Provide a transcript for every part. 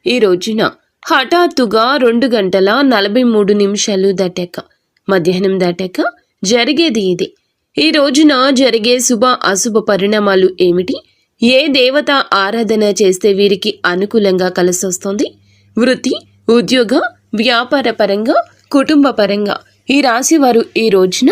ఈ రోజున హఠాత్తుగా 2 గంటల 43 నిమిషాలు దాటాక మధ్యాహ్నం దాటాక జరిగేది ఇది. ఈ రోజున జరిగే శుభ అశుభ పరిణామాలు ఏమిటి? ఏ దేవత ఆరాధన చేస్తే వీరికి అనుకూలంగా కలిసొస్తుంది? వృత్తి, ఉద్యోగ, వ్యాపార పరంగా, కుటుంబ పరంగా ఈ రాశి వారు ఈ రోజున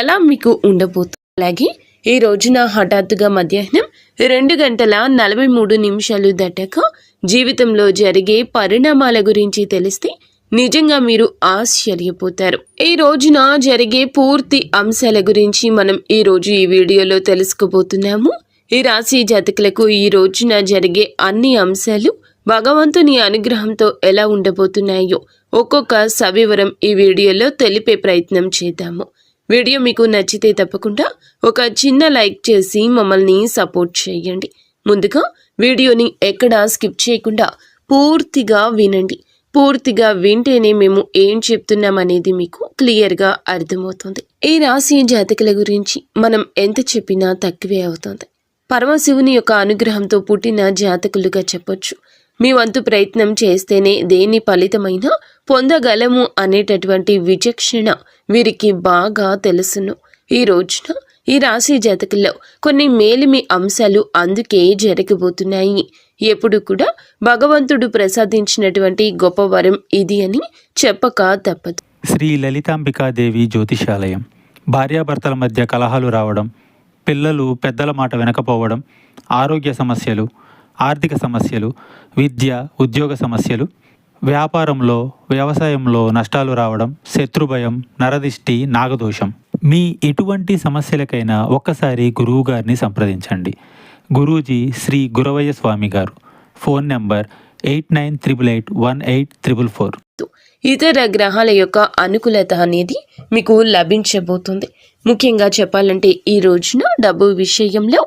ఎలా మీకు ఉండబోతుంది? అలాగే ఈ రోజున హఠాత్తుగా మధ్యాహ్నం 2 గంటల 43 నిమిషాలు దాటాక జీవితంలో జరిగే పరిణామాల గురించి తెలిస్తే నిజంగా మీరు ఆశ్చర్యపోతారు. ఈ రోజున జరిగే పూర్తి అంశాల గురించి మనం ఈ రోజు ఈ వీడియోలో తెలుసుకోబోతున్నాము. ఈ రాశి జాతకులకు ఈ రోజున జరిగే అన్ని అంశాలు భగవంతుని అనుగ్రహంతో ఎలా ఉండబోతున్నాయో ఒక్కొక్క సవివరం ఈ వీడియోలో తెలిపే ప్రయత్నం చేద్దాము. వీడియో మీకు నచ్చితే తప్పకుండా ఒక చిన్న లైక్ చేసి మమ్మల్ని సపోర్ట్ చేయండి. ముందుగా వీడియోని ఎక్కడా స్కిప్ చేయకుండా పూర్తిగా వినండి. పూర్తిగా వింటేనే మేము ఏం చెప్తున్నామనేది మీకు క్లియర్గా అర్థమవుతుంది. ఈ రాశి జాతకుల గురించి మనం ఎంత చెప్పినా తక్కువే అవుతుంది. పరమశివుని యొక్క అనుగ్రహంతో పుట్టిన జాతకులుగా చెప్పొచ్చు. మీ వంతు ప్రయత్నం చేస్తేనే దేని ఫలితమైనా పొందగలము అనేటటువంటి విచక్షణ వీరికి బాగా తెలుసును. ఈ రోజున ఈ రాశి జాతకుల్లో కొన్ని మేలిమి అంశాలు అందుకే జరగబోతున్నాయి. ఎప్పుడు కూడా భగవంతుడు ప్రసాదించినటువంటి గొప్ప వరం ఇది అని చెప్పక తప్పదు. శ్రీ లలితాంబికాదేవి జ్యోతిషాలయం. భార్యాభర్తల మధ్య కలహాలు రావడం, పిల్లలు పెద్దల మాట వినకపోవడం, ఆరోగ్య సమస్యలు, ఆర్థిక సమస్యలు, విద్య ఉద్యోగ సమస్యలు, వ్యాపారంలో వ్యవసాయంలో నష్టాలు రావడం, శత్రుభయం, నరదిష్టి, నాగదోషం, మీ ఎటువంటి సమస్యలకైనా ఒక్కసారి గురువు గారిని సంప్రదించండి. గురూజీ శ్రీ గురవయ్య స్వామి గారు. Phone number 8988818444. ఇతర గ్రహాల యొక్క అనుకూలత అనేది మీకు లభించబోతుంది. ముఖ్యంగా చెప్పాలంటే ఈ రోజున డబ్బు విషయంలో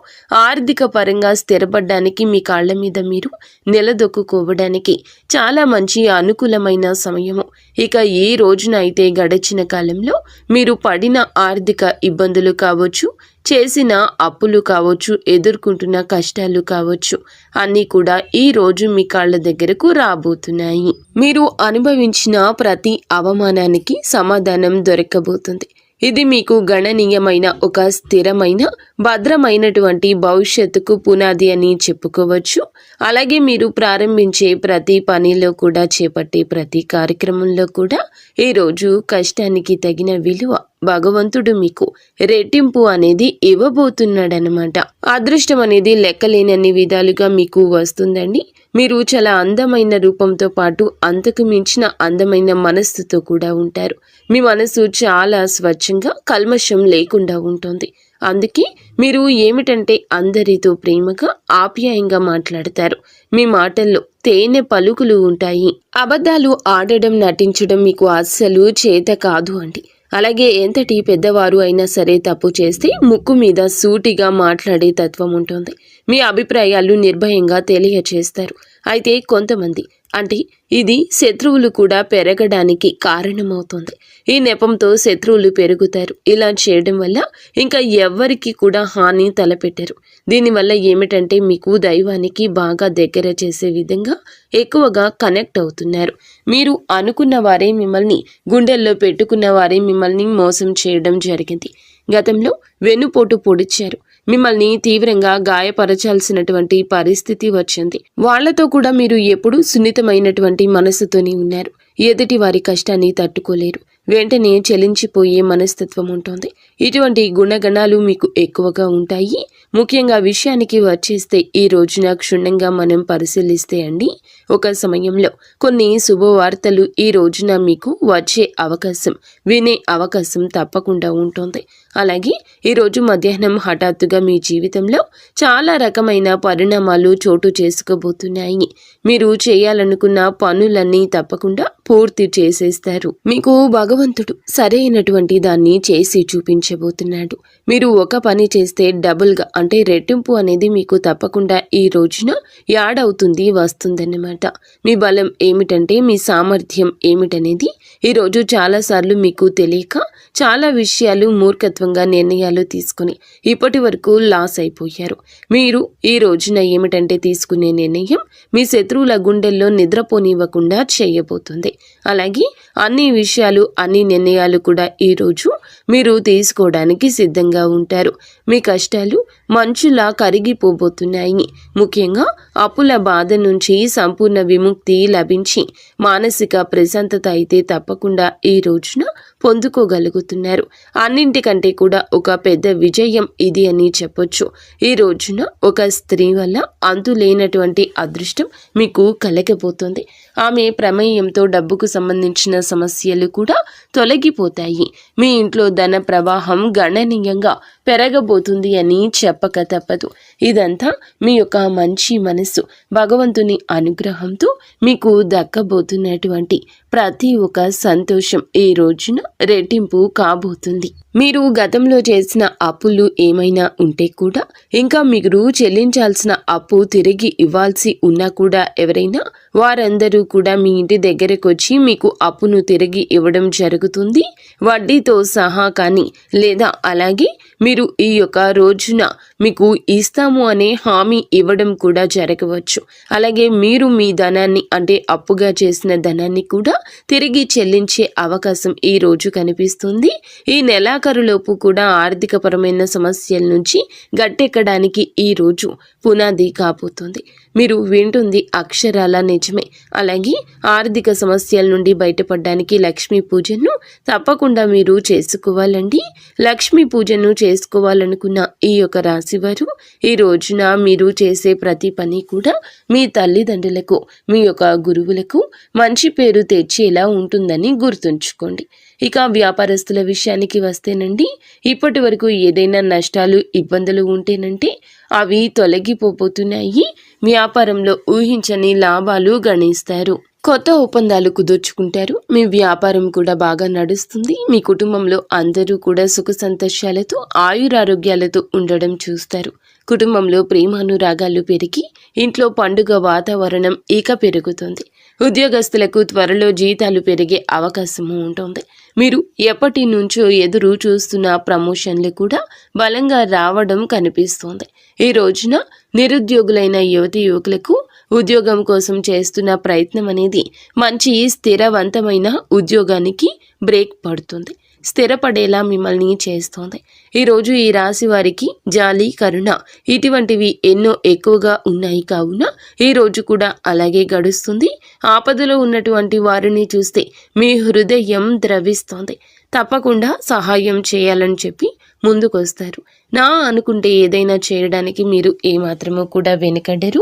ఆర్థిక పరంగా స్థిరపడడానికి, మీ కాళ్ళ మీద మీరు నిలదొక్కుకోవడానికి చాలా మంచి అనుకూలమైన సమయము. ఇక ఏ రోజున అయితే గడిచిన కాలంలో మీరు పడిన ఆర్థిక ఇబ్బందులు కావచ్చు, చేసిన అప్పులు కావచ్చు, ఎదుర్కొంటున్న కష్టాలు కావచ్చు, అన్నీ కూడా ఈ రోజు మీ కాళ్ళ దగ్గరకు రాబోతున్నాయి. మీరు అనుభవించిన ప్రతి అవమానానికి సమాధానం దొరకబోతుంది. ఇది మీకు గణనీయమైన ఒక స్థిరమైన భద్రమైనటువంటి భవిష్యత్తుకు పునాది అని చెప్పుకోవచ్చు. అలాగే మీరు ప్రారంభించే ప్రతి పనిలో కూడా, చేపట్టే ప్రతి కార్యక్రమంలో కూడా ఈరోజు కష్టానికి తగిన విలువ భగవంతుడు మీకు రెట్టింపు అనేది ఇవ్వబోతున్నాడనమాట. అదృష్టం అనేది లెక్కలేనన్ని విధాలుగా మీకు వస్తుందండి. మీరు చాలా అందమైన రూపంతో పాటు అంతకు మించిన అందమైన మనస్సుతో కూడా ఉంటారు. మీ మనసు చాలా స్వచ్ఛంగా, కల్మషం లేకుండా ఉంటుంది. అందుకే మీరు ఏమిటంటే అందరితో ప్రేమగా, ఆప్యాయంగా మాట్లాడతారు. మీ మాటల్లో తేనె పలుకులు ఉంటాయి. అబద్ధాలు ఆడడం, నటించడం మీకు అస్సలు చేత కాదు అండి. అలాగే ఎంతటి పెద్దవారు అయినా సరే తప్పు చేస్తే ముక్కు మీద సూటిగా మాట్లాడే తత్వం ఉంటుంది. మీ అభిప్రాయాలు నిర్భయంగా తెలియచేస్తారు. అయితే కొంతమంది, అంటే ఇది శత్రువులు కూడా పెరగడానికి కారణమవుతుంది. ఈ నెపంతో శత్రువులు పెరుగుతారు. ఇలా చేయడం వల్ల ఇంకా ఎవ్వరికి కూడా హాని తలపెట్టరు. దీనివల్ల ఏమిటంటే మీకు దైవానికి బాగా దగ్గర చేసే విధంగా ఎక్కువగా కనెక్ట్ అవుతున్నారు. మీరు అనుకున్న వారే మిమ్మల్ని, గుండెల్లో పెట్టుకున్న వారే మిమ్మల్ని మోసం చేయడం జరిగింది. గతంలో వెన్నుపోటు పొడిచారు. మిమ్మల్ని తీవ్రంగా గాయపరచాల్సినటువంటి పరిస్థితి వచ్చింది. వాళ్లతో కూడా మీరు ఎప్పుడూ సున్నితమైనటువంటి మనసుతోనే ఉన్నారు. ఎదుటి వారి కష్టాన్ని తట్టుకోలేరు. వెంటనే చలించిపోయే మనస్తత్వం ఉంటుంది. ఇటువంటి గుణగణాలు మీకు ఎక్కువగా ఉంటాయి. ముఖ్యంగా విషయానికి వచ్చేస్తే ఈ రోజున క్షుణ్ణంగా మనం పరిశీలిస్తే అండి, ఒక సమయంలో కొన్ని శుభవార్తలు ఈ రోజున మీకు వచ్చే అవకాశం, వినే అవకాశం తప్పకుండా ఉంటుంది. అలాగే ఈరోజు మధ్యాహ్నం హఠాత్తుగా మీ జీవితంలో చాలా రకమైన పరిణామాలు చోటు చేసుకోబోతున్నాయి. మీరు చేయాలనుకున్న పనులన్నీ తప్పకుండా పూర్తి చేసేస్తారు. మీకు భగవంతుడు సరైనటువంటి దాన్ని చేసి చూపించబోతున్నాడు. మీరు ఒక పని చేస్తే డబుల్గా అంటే రెట్టింపు అనేది మీకు తప్పకుండా ఈ రోజున యాడ్ అవుతుంది వస్తుందన్నమాట. మీ బలం ఏమిటంటే మీ సామర్థ్యం ఏమిటనేది ఈరోజు చాలాసార్లు మీకు తెలియక చాలా విషయాలు మూర్ఖత్వంగా నిర్ణయాలు తీసుకుని ఇప్పటి వరకు లాస్ అయిపోయారు. మీరు ఈ రోజున ఏమిటంటే తీసుకునే నిర్ణయం మీ శత్రువుల గుండెల్లో నిద్రపోనివ్వకుండా చేయబోతుంది. అలాగే అన్ని విషయాలు అన్ని నిర్ణయాలు కూడా ఈరోజు మీరు తీసుకోవడానికి సిద్ధంగా ఉంటారు. మీ కష్టాలు మంచులా కరిగిపోబోతున్నాయి. ముఖ్యంగా అప్పుల బాధ నుంచి సంపూర్ణ విముక్తి లభించి మానసిక ప్రశాంతత అయితే తప్పకుండా ఈ రోజున పొందుకోగలుగుతున్నారు. అన్నింటికంటే కూడా ఒక పెద్ద విజయం ఇది అని చెప్పొచ్చు. ఈ రోజున ఒక స్త్రీ వల్ల అంతులేనటువంటి అదృష్టం మీకు కలగబోతుంది. ఆమె ప్రమేయంతో డబ్బుకు సంబంధించిన సమస్యలు కూడా తొలగిపోతాయి. మీ ఇంట్లో ధన ప్రవాహం గణనీయంగా పెరగబోతుంది అని చెప్పక తప్పదు. ఇదంతా మీ యొక్క మంచి మనసు భగవంతుని అనుగ్రహంతో మీకు దక్కబోతున్నటువంటి ప్రతి ఒక్క సంతోషం ఈ రోజున రెట్టింపు కాబోతుంది. మీరు గతంలో చేసిన అప్పులు ఏమైనా ఉంటే కూడా ఇంకా మీరు చెల్లించాల్సిన అప్పు తిరిగి ఇవ్వాల్సి ఉన్నా కూడా ఎవరైనా వారందరూ కూడా మీ ఇంటి దగ్గరకు వచ్చి మీకు అప్పును తిరిగి ఇవ్వడం జరుగుతుంది, వడ్డీతో సహా. కానీ లేదా అలాగే మీరు ఈ యొక్క రోజున మీకు ఇస్తాము అనే హామీ ఇవ్వడం కూడా జరగవచ్చు. అలాగే మీరు మీ ధనాన్ని అంటే అప్పుగా చేసిన ధనాన్ని కూడా తిరిగి చెల్లించే అవకాశం ఈ రోజు కనిపిస్తుంది. ఈ నెలాఖరులోపు కూడా ఆర్థికపరమైన సమస్యల నుంచి గట్టెక్కడానికి ఈ రోజు పునాది కాబోతుంది. మీరు వింటుంది అక్షరాల నిజమే. అలాగే ఆర్థిక సమస్యల నుండి బయటపడడానికి లక్ష్మీ పూజను తప్పకుండా మీరు చేసుకోవాలండి. లక్ష్మీ పూజను చేసుకోవాలనుకున్న ఈ యొక్క రాశివారు ఈ రోజున మీరు చేసే ప్రతి పని కూడా మీ తల్లిదండ్రులకు మీ యొక్క గురువులకు మంచి పేరు తెచ్చేలా ఉంటుందని గుర్తుంచుకోండి. ఇక వ్యాపారస్తుల విషయానికి వస్తేనండి, ఇప్పటి వరకు ఏదైనా నష్టాలు ఇబ్బందులు ఉంటేనంటే అవి తొలగిపోతున్నాయి. వ్యాపారంలో ఊహించని లాభాలు గణిస్తారు. కొత్త ఒప్పందాలు కుదుర్చుకుంటారు. మీ వ్యాపారం కూడా బాగా నడుస్తుంది. మీ కుటుంబంలో అందరూ కూడా సుఖ సంతోషాలతో ఆయురారోగ్యాలతో ఉండడం చూస్తారు. కుటుంబంలో ప్రేమానురాగాలు పెరిగి ఇంట్లో పండుగ వాతావరణం ఇక పెరుగుతుంది. ఉద్యోగస్తులకు త్వరలో జీతాలు పెరిగే అవకాశము ఉంటుంది. మీరు ఎప్పటి నుంచో ఎదురు చూస్తున్న ప్రమోషన్లు కూడా బలంగా రావడం కనిపిస్తోంది. ఈ రోజున నిరుద్యోగులైన యువతీ యువకులకు ఉద్యోగం కోసం చేస్తున్న ప్రయత్నం అనేది మంచి స్థిరవంతమైన ఉద్యోగానికి బ్రేక్ పడుతుంది, స్థిరపడేలా మిమ్మల్ని చేస్తోంది. ఈరోజు ఈ రాశి వారికి జాలి, కరుణ ఇటువంటివి ఎన్నో ఎక్కువగా ఉన్నాయి. కావున ఈ రోజు కూడా అలాగే గడుస్తుంది. ఆపదలో ఉన్నటువంటి వారిని చూస్తే మీ హృదయం ద్రవిస్తోంది. తప్పకుండా సహాయం చేయాలని చెప్పి ముందుకొస్తారు. నా అనుకుంటే ఏదైనా చేయడానికి మీరు ఏమాత్రమూ కూడా వెనుకడరు.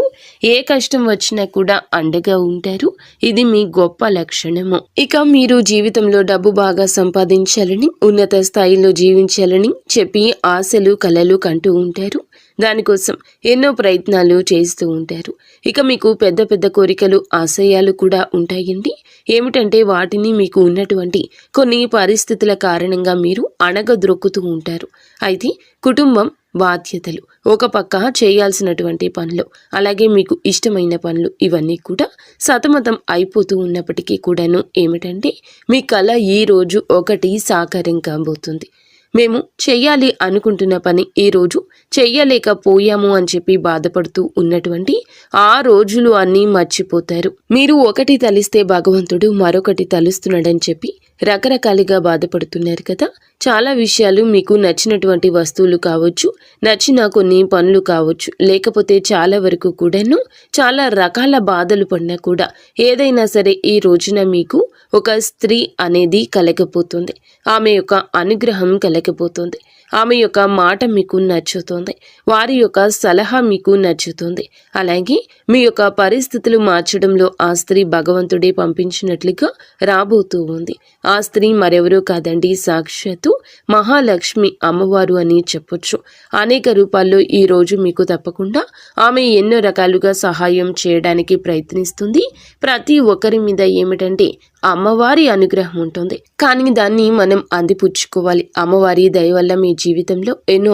ఏ కష్టం వచ్చినా కూడా అండగా ఉంటారు. ఇది మీ గొప్ప లక్షణము. ఇక మీరు జీవితంలో డబ్బు బాగా సంపాదించాలని, ఉన్నత స్థాయిలో జీవించాలని చెప్పి ఆశలు కలలు కంటూ ఉంటారు. దానికోసం ఎన్నో ప్రయత్నాలు చేస్తూ ఉంటారు. ఇక మీకు పెద్ద పెద్ద కోరికలు, ఆశయాలు కూడా ఉంటాయండి. ఏమిటంటే వాటిని మీకు ఉన్నటువంటి కొన్ని పరిస్థితుల కారణంగా మీరు అణగద్రొక్కుతూ ఉంటారు. అయితే కుటుంబం, బాధ్యతలు, ఒక పక్క చేయాల్సినటువంటి పనులు, అలాగే మీకు ఇష్టమైన పనులు ఇవన్నీ కూడా సతమతం అయిపోతూ ఉన్నప్పటికీ కూడాను ఏమిటంటే మీ కళ ఈ రోజు ఒకటి సాకారం కాబోతుంది. మేము చెయ్యాలి అనుకుంటున్న పని ఈరోజు చెయ్యలేకపోయాము అని చెప్పి బాధపడుతూ ఉన్నటువంటి ఆ రోజులు అన్నీ మర్చిపోతారు. మీరు ఒకటి తలిస్తే భగవంతుడు మరొకటి తలుస్తున్నాడని చెప్పి రకరకాలుగా బాధపడుతున్నారు కదా. చాలా విషయాలు మీకు నచ్చినటువంటి వస్తువులు కావచ్చు, నచ్చిన కొన్ని పనులు కావచ్చు, లేకపోతే చాలా వరకు కూడాను చాలా రకాల బాధలు పడినా కూడా ఏదైనా సరే ఈ రోజున మీకు ఒక స్త్రీ అనేది కలగపోతుంది. ఆమె యొక్క అనుగ్రహం కలగపోతుంది. ఆమె యొక్క మాట మీకు నచ్చుతుంది. వారి యొక్క సలహా మీకు నచ్చుతుంది. అలాగే మీ యొక్క పరిస్థితులు మార్చడంలో ఆ స్త్రీ భగవంతుడే పంపించినట్లుగా రాబోతూ ఉంది. ఆ స్త్రీ మరెవరూ కాదండి, సాక్షాత్తు మహాలక్ష్మి అమ్మవారు అని చెప్పొచ్చు. అనేక రూపాల్లో ఈ రోజు మీకు తప్పకుండా ఆమె ఎన్నో రకాలుగా సహాయం చేయడానికి ప్రయత్నిస్తుంది. ప్రతి ఒక్కరి మీద ఏమిటంటే అమ్మవారి అనుగ్రహం ఉంటుంది. కానీ దాన్ని మనం అందిపుచ్చుకోవాలి. అమ్మవారి దయ వల్ల మీ జీవితంలో ఎన్నో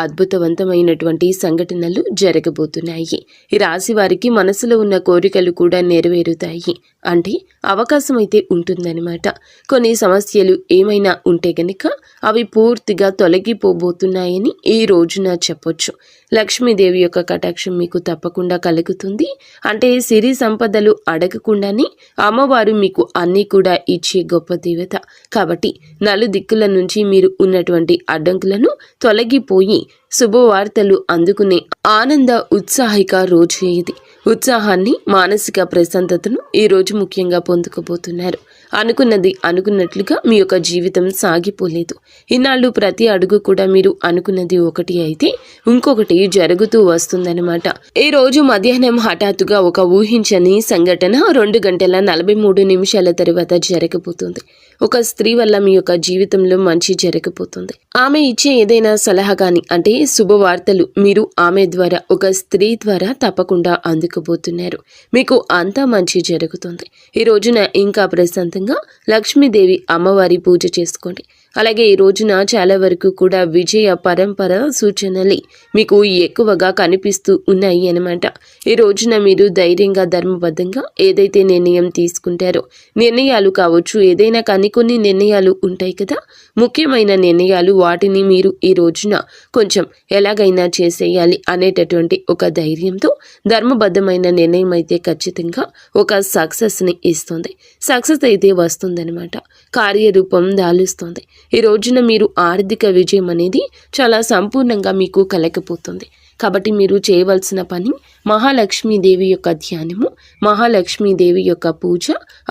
అద్భుతవంతమైనటువంటి సంఘటనలు జరగబోతున్నాయి. ఈ రాశి వారికి మనసులో ఉన్న కోరికలు కూడా నెరవేరుతాయి. అంటే అవకాశం అయితే ఉంటుందన్నమాట. కొన్ని సమస్యలు ఏమైనా ఉంటే గనక అవి పూర్తిగా తొలగిపోబోతున్నాయని ఈ రోజున చెప్పొచ్చు. లక్ష్మీదేవి యొక్క కటాక్షం మీకు తప్పకుండా కలుగుతుంది. అంటే సిరి సంపదలు అడగకుండానే అమ్మవారు మీకు అన్నీ కూడా ఇచ్చే గొప్ప దేవత. కాబట్టి నలుదిక్కుల నుంచి మీరు ఉన్నటువంటి అడ్డంకులను తొలగిపోయి శుభవార్తలు అందుకునే ఆనంద ఉత్సాహిక రోజు ఇది. ఉత్సాహాన్ని, మానసిక ప్రశాంతతను ఈ రోజు ముఖ్యంగా పొందుకోబోతున్నారు. అనుకున్నది అనుకున్నట్లుగా మీ యొక్క జీవితం సాగిపోలేదు. ఇన్నాళ్ళు ప్రతి అడుగు కూడా మీరు అనుకున్నది ఒకటి అయితే ఇంకొకటి జరుగుతూ వస్తుందన్నమాట. ఈ రోజు మధ్యాహ్నం హఠాత్తుగా ఒక ఊహించని సంఘటన 2 గంటల 43 నిమిషాల తర్వాత జరగబోతుంది. ఒక స్త్రీ వల్ల మీ యొక్క జీవితంలో మంచి జరగబోతుంది. ఆమె ఇచ్చే ఏదైనా సలహా కానీ, అంటే శుభవార్తలు మీరు ఆమె ద్వారా, ఒక స్త్రీ ద్వారా తప్పకుండా అందుకోబోతున్నారు. మీకు అంతా మంచి జరుగుతుంది. ఈ రోజున ఇంకా ప్రశాంతంగా లక్ష్మీదేవి అమ్మవారి పూజ చేసుకోండి. అలాగే ఈ రోజున చాలా వరకు కూడా విజయ పరంపర సూచనలు మీకు ఎక్కువగా కనిపిస్తూ ఉన్నాయి అన్నమాట. ఈ రోజున మీరు ధైర్యంగా, ధర్మబద్ధంగా ఏదైతే నిర్ణయం తీసుకుంటారో, నిర్ణయాలు కావచ్చు, ఏదైనా కానీ కొన్ని నిర్ణయాలు ఉంటాయి కదా, ముఖ్యమైన నిర్ణయాలు, వాటిని మీరు ఈ రోజున కొంచెం ఎలాగైనా చేసేయాలి అనేటటువంటి ఒక ధైర్యంతో ధర్మబద్ధమైన నిర్ణయం అయితే ఖచ్చితంగా ఒక సక్సెస్ని ఇస్తుంది. సక్సెస్ అయితే వస్తుందన్నమాట. కార్యరూపం దాలుస్తుంది. ఈ రోజున మీరు ఆర్థిక విజయం అనేది చాలా సంపూర్ణంగా మీకు కలగబోతుంది. కాబట్టి మీరు చేయవలసిన పని మహాలక్ష్మీదేవి యొక్క ధ్యానము, మహాలక్ష్మీదేవి యొక్క పూజ,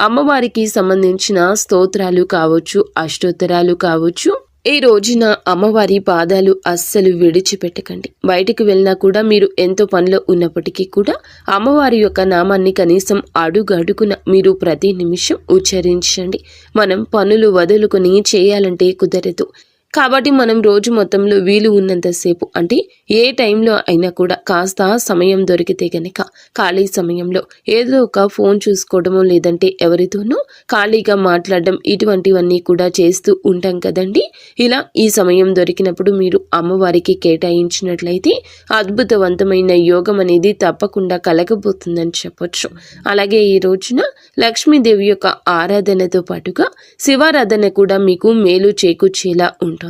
అమ్మవారికి సంబంధించిన స్తోత్రాలు కావచ్చు, అష్టోత్తరాలు కావచ్చు. ఈ రోజున అమ్మవారి పాదాలు అస్సలు విడిచిపెట్టకండి. బయటికి వెళ్ళినా కూడా మీరు ఎంతో పనిలో ఉన్నప్పటికీ కూడా అమ్మవారి యొక్క నామాన్ని కనీసం అడుగడుగున మీరు ప్రతి నిమిషం ఉచ్చరించండి. మనం పనులు వదులుకొని చేయాలంటే కుదరదు. కాబట్టి మనం రోజు మొత్తంలో వీలు ఉన్నంతసేపు, అంటే ఏ టైంలో అయినా కూడా కాస్త సమయం దొరికితే గనక ఖాళీ సమయంలో ఏదో ఒక ఫోన్ చూసుకోవడమో, లేదంటే ఎవరితోనో ఖాళీగా మాట్లాడడం, ఇటువంటివన్నీ కూడా చేస్తూ ఉంటాం కదండి. ఇలా ఈ సమయం దొరికినప్పుడు మీరు అమ్మవారికి కేటాయించినట్లయితే అద్భుతవంతమైన యోగం అనేది తప్పకుండా కలగబోతుందని చెప్పొచ్చు. అలాగే ఈ రోజున లక్ష్మీదేవి యొక్క ఆరాధనతో పాటుగా శివారాధన కూడా మీకు మేలు చేకూర్చేలా ఉంటుంది.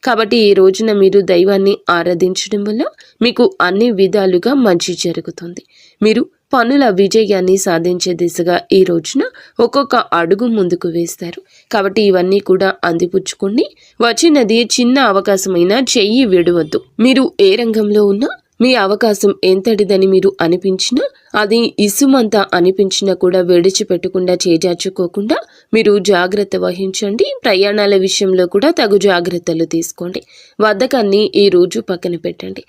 కాబట్టి ఈ రోజున మీరు దైవాన్ని ఆరాధించడం వల్ల మీకు అన్ని విధాలుగా మంచి జరుగుతుంది. మీరు పనుల విజయాన్ని సాధించే దిశగా ఈ రోజున ఒక్కొక్క అడుగు ముందుకు వేస్తారు. కాబట్టి ఇవన్నీ కూడా అందిపుచ్చుకోండి. వచ్చినది చిన్న అవకాశమైనా చెయ్యి విడవద్దు. మీరు ఏ రంగంలో ఉన్నా మీ అవకాశం ఎంతటిదని మీరు అనిపించినా, అది ఇసుమంతా అనిపించినా కూడా విడిచిపెట్టకుండా, చేజార్చుకోకుండా మీరు జాగ్రత్త వహించండి. ప్రయాణాల విషయంలో కూడా తగు జాగ్రత్తలు తీసుకోండి. బద్ధకాన్ని ఈ రోజు పక్కన పెట్టండి.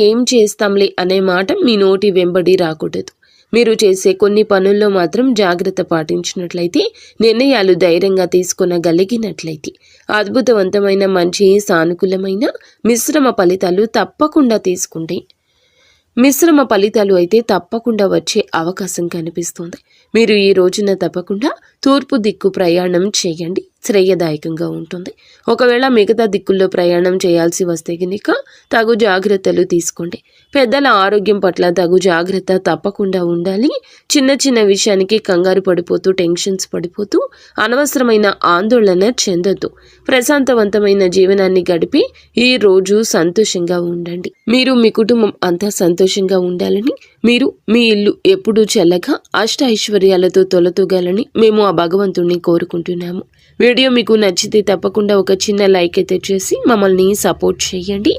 ఏం చేస్తాంలే అనే మాట మీ నోటి వెంబడి రాకూడదు. మీరు చేసే కొన్ని పనుల్లో మాత్రం జాగ్రత్త పాటించినట్లయితే, నిర్ణయాలు ధైర్యంగా తీసుకొనగలిగినట్లయితే అద్భుతవంతమైన, మంచి, సానుకూలమైన మిశ్రమ ఫలితాలు తప్పకుండా తీసుకుంటే, మిశ్రమ ఫలితాలు అయితే తప్పకుండా వచ్చే అవకాశం కనిపిస్తుంది. మీరు ఈ రోజున తప్పకుండా తూర్పు దిక్కు ప్రయాణం చేయండి. శ్రేయదాయకంగా ఉంటుంది. ఒకవేళ మిగతా దిక్కుల్లో ప్రయాణం చేయాల్సి వస్తే కనుక తగు జాగ్రత్తలు తీసుకోండి. పెద్దల ఆరోగ్యం పట్ల తగు జాగ్రత్త తప్పకుండా ఉండాలి. చిన్న చిన్న విషయానికి కంగారు పడిపోతూ, టెన్షన్స్ పడిపోతూ అనవసరమైన ఆందోళన చెందొద్దు. ప్రశాంతవంతమైన జీవనాన్ని గడిపి ఈ రోజు సంతోషంగా ఉండండి. మీరు, మీ కుటుంబం అంతా సంతోషంగా ఉండాలని, మీరు మీ ఇల్లు ఎప్పుడూ చల్లగా అష్ట ఐశ్వర్యాలతో తొలతూగాలని మేము ఆ భగవంతుణ్ణి కోరుకుంటున్నాము. వీడియో మీకు నచ్చితే తప్పకుండా ఒక చిన్న లైక్ అయితే చేసి మమ్మల్ని సపోర్ట్ చేయండి.